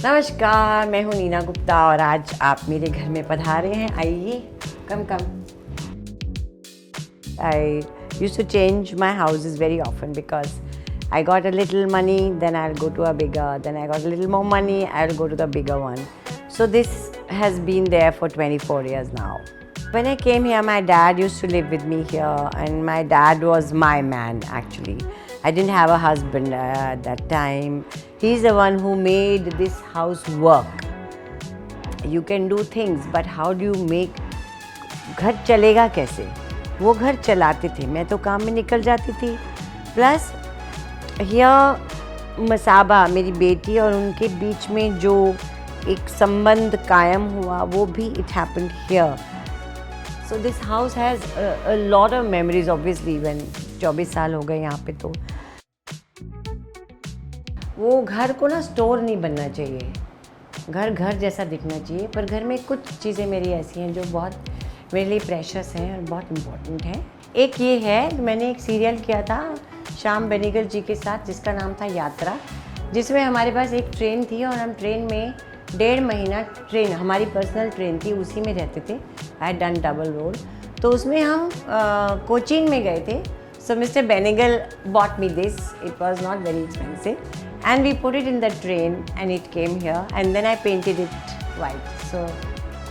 नमस्कार, मैं हूँ नीना गुप्ता और आज आप मेरे घर में पधारे हैं। आइए, कम कम। I used to change my houses very often because I got a little money, then I'll go to a bigger, then I got a little more money, I'll go to the bigger one. So this has been there for 24 years now. When I came here, my dad used to live with me here, and my dad was my man actually. I didn't have a husband at that time. He's the one who made this house work. You can do things, but how do you make घर चलेगा कैसे? वो घर चलाते थे, मैं तो काम में निकल जाती थी। प्लस यह मसाबा मेरी बेटी और उनके बीच में जो एक संबंध कायम हुआ, वो भी it happened here. So this house has a lot of memories obviously. When 24 साल हो गए यहाँ पे, तो वो घर को ना स्टोर नहीं बनना चाहिए. घर घर जैसा दिखना चाहिए, पर घर में कुछ चीज़ें मेरी ऐसी हैं जो बहुत मेरे लिए प्रेशस हैं और बहुत इम्पोर्टेंट हैं. एक ये है, मैंने एक सीरियल किया था श्याम बेनेगल जी के साथ जिसका नाम था यात्रा, जिसमें हमारे पास एक ट्रेन थी और हम ट्रेन में 1.5 महीना, ट्रेन हमारी पर्सनल ट्रेन थी, उसी में रहते थे. I had done double role. तो उसमें हम कोचीन में गए थे. So mister Benegal bought me this. It was not very expensive and we put it in the train and it came here, and then I painted it white. So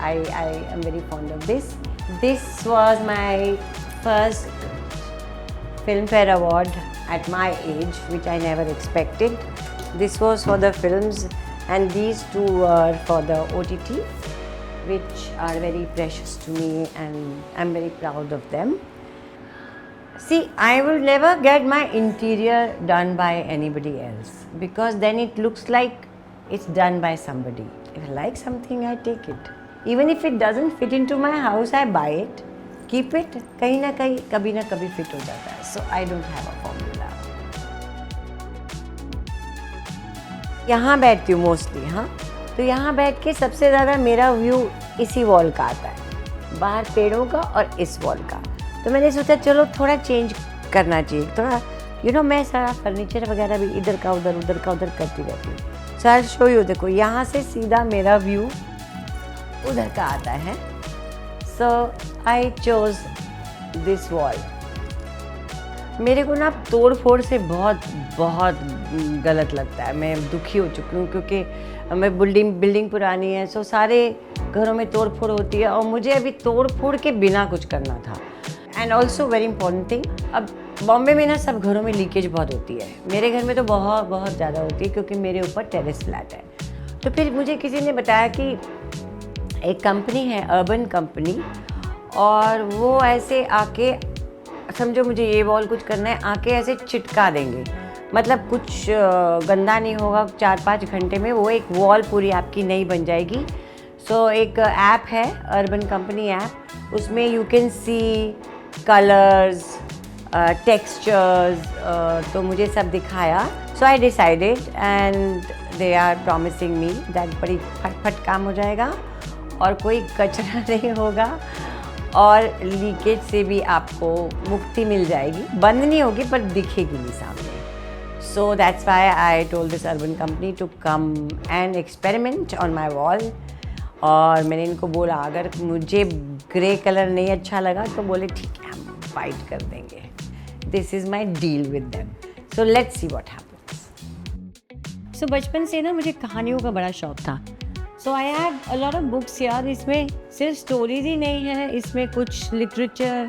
I am very fond of this. This was my first Filmfare Award at my age, which I never expected. This was for the films and these two were for the OTT, which are very precious to me and I'm very proud of them. See, I will never get my interior done by anybody else because then it looks like it's done by somebody. If I like something, I take it. Even if it doesn't fit into my house, I buy it, keep it. कहीं ना कहीं, कभी ना कभी fit हो जाता है. So I don't have a formula. यहाँ बैठती हूँ मोस्टली. हाँ, तो यहाँ बैठ के सबसे ज़्यादा मेरा व्यू इसी वॉल का आता है, बाहर पेड़ों का और इस वॉल का. तो मैंने सोचा चलो थोड़ा चेंज करना चाहिए. थोड़ा मैं सारा फर्नीचर वगैरह भी इधर का उधर करती रहती हूँ. सो आई शो यू. देखो, यहाँ से सीधा मेरा व्यू उधर का आता है. So I chose this wall. मेरे को ना तोड़ फोड़ से बहुत बहुत गलत लगता है. मैं दुखी हो चुकी हूँ क्योंकि मैं बिल्डिंग पुरानी है. सो सारे घरों में तोड़ फोड़ होती है और मुझे अभी तोड़ फोड़ के बिना कुछ करना था. And also very important thing, अब बॉम्बे में ना सब घरों में लीकेज बहुत होती है. मेरे घर में तो बहुत बहुत ज़्यादा होती है क्योंकि मेरे ऊपर टेरेस फ्लैट है. तो फिर मुझे किसी ने बताया कि एक कंपनी है, अर्बन कंपनी, और वो ऐसे आके, समझो मुझे ये वॉल कुछ करना है, आके ऐसे चिटका देंगे. मतलब कुछ गंदा नहीं होगा, 4-5 घंटे में वो एक वॉल पूरी आपकी नई बन जाएगी. सो एक ऐप है, अर्बन कंपनी ऐप, उसमें you can see colours, textures, तो मुझे सब दिखाया. So I decided and they are promising me that बड़ी फटफट काम हो जाएगा और कोई कचरा नहीं होगा और लीकेज से भी आपको मुक्ति मिल जाएगी. बंद नहीं होगी पर दिखेगी नहीं सामने. So that's why I told this Urban Company to come and experiment on my wall. और मैंने इनको बोला अगर मुझे ग्रे कलर नहीं अच्छा लगा तो बोले ठीक है, हम वाइट कर देंगे. This is my deal with them. So let's see what happens. So बचपन से ना मुझे कहानियों का बड़ा शौक था. So I had a lot of books यार. इसमें सिर्फ स्टोरीज ही नहीं है, इसमें कुछ लिटरेचर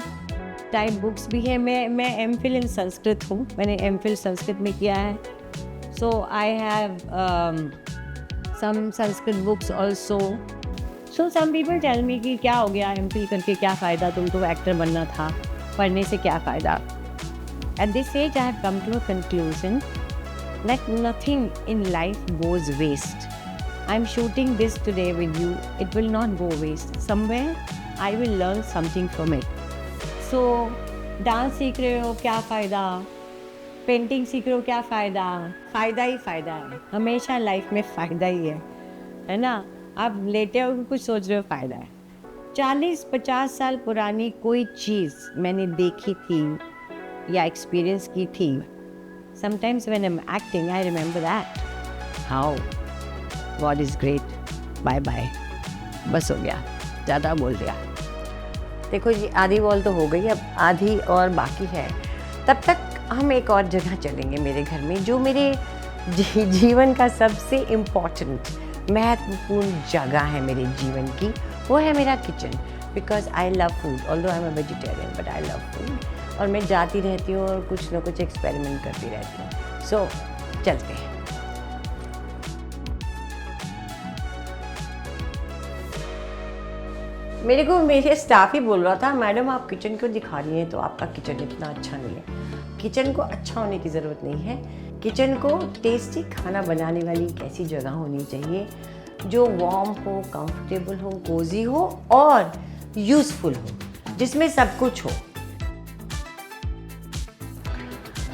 टाइप बुक्स भी है. मैं एमफिल इन संस्कृत हूँ. मैंने एमफिल संस्कृत में किया है. So I have some Sanskrit books also. So some people tell me कि क्या हो गया एमफिल करके, क्या फ़ायदा, तुम तो एक्टर बनना था, पढ़ने से क्या फ़ायदा. At this age I have come to a conclusion that nothing in life goes waste. I'm shooting this today with you. It will not go waste. Somewhere I will learn something from it. So dance सीख रहे हो, क्या फ़ायदा. Painting सीख रहे हो, क्या फ़ायदा. फ़ायदा ही फ़ायदा है. हमेशा लाइफ में फ़ायदा ही है ना. आप लेटे हो कुछ सोच रहे हो, फ़ायदा है. 40-50 साल पुरानी कोई चीज़ मैंने देखी थी या एक्सपीरियंस की थी. Sometimes when I'm acting, I remember that. How? God is great, bye bye, बस हो गया, ज़्यादा बोल दिया। देखो जी, आधी वॉल तो हो गई, अब आधी और बाकी है। तब तक हम एक और जगह चलेंगे मेरे घर में, जो मेरे जीवन का सबसे इम्पॉर्टेंट महत्वपूर्ण जगह है मेरे जीवन की, वो है मेरा kitchen. Because I love food, although I am a vegetarian but I love food. और मैं जाती रहती हूँ और कुछ ना कुछ एक्सपेरिमेंट करती रहती हूँ। सो चलते हैं। मेरे को मेरे स्टाफ ही बोल रहा था, मैडम आप किचन क्यों दिखा रही हैं, तो आपका किचन इतना अच्छा नहीं है। किचन को अच्छा होने की ज़रूरत नहीं है, किचन को टेस्टी खाना बनाने वाली एक ऐसी जगह होनी चाहिए जो वार्म हो, कंफर्टेबल हो, कोजी हो और यूज़फुल हो, जिसमें सब कुछ हो।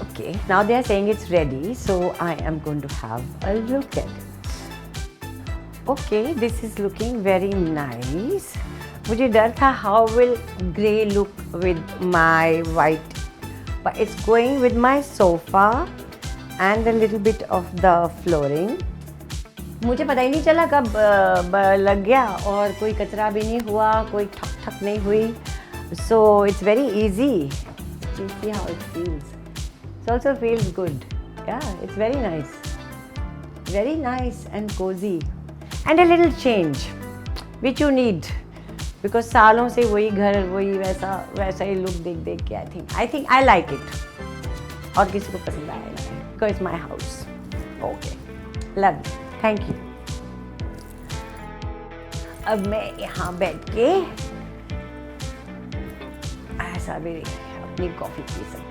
Okay, now they are saying it's ready, so I am going to have a look at it. Okay, this is looking very nice. मुझे डर था how will grey look with my white, but it's going with my sofa and a little bit of the flooring. मुझे पता ही नहीं चला कब लग गया और कोई कचरा भी नहीं हुआ, कोई ठक ठक नहीं हुई. So it's very easy. You see how it feels. It also feels good. Yeah, it's very nice. Very nice and cozy. And a little change, which you need. Because सालों से वही घर वही वैसा ही लुक देख देख के I think I like it, और किसी को पसंद आएगा because it's my house. Okay, love you, thank you. अब मैं यहाँ बैठ के ऐसा भी अपनी कॉफ़ी पी सकती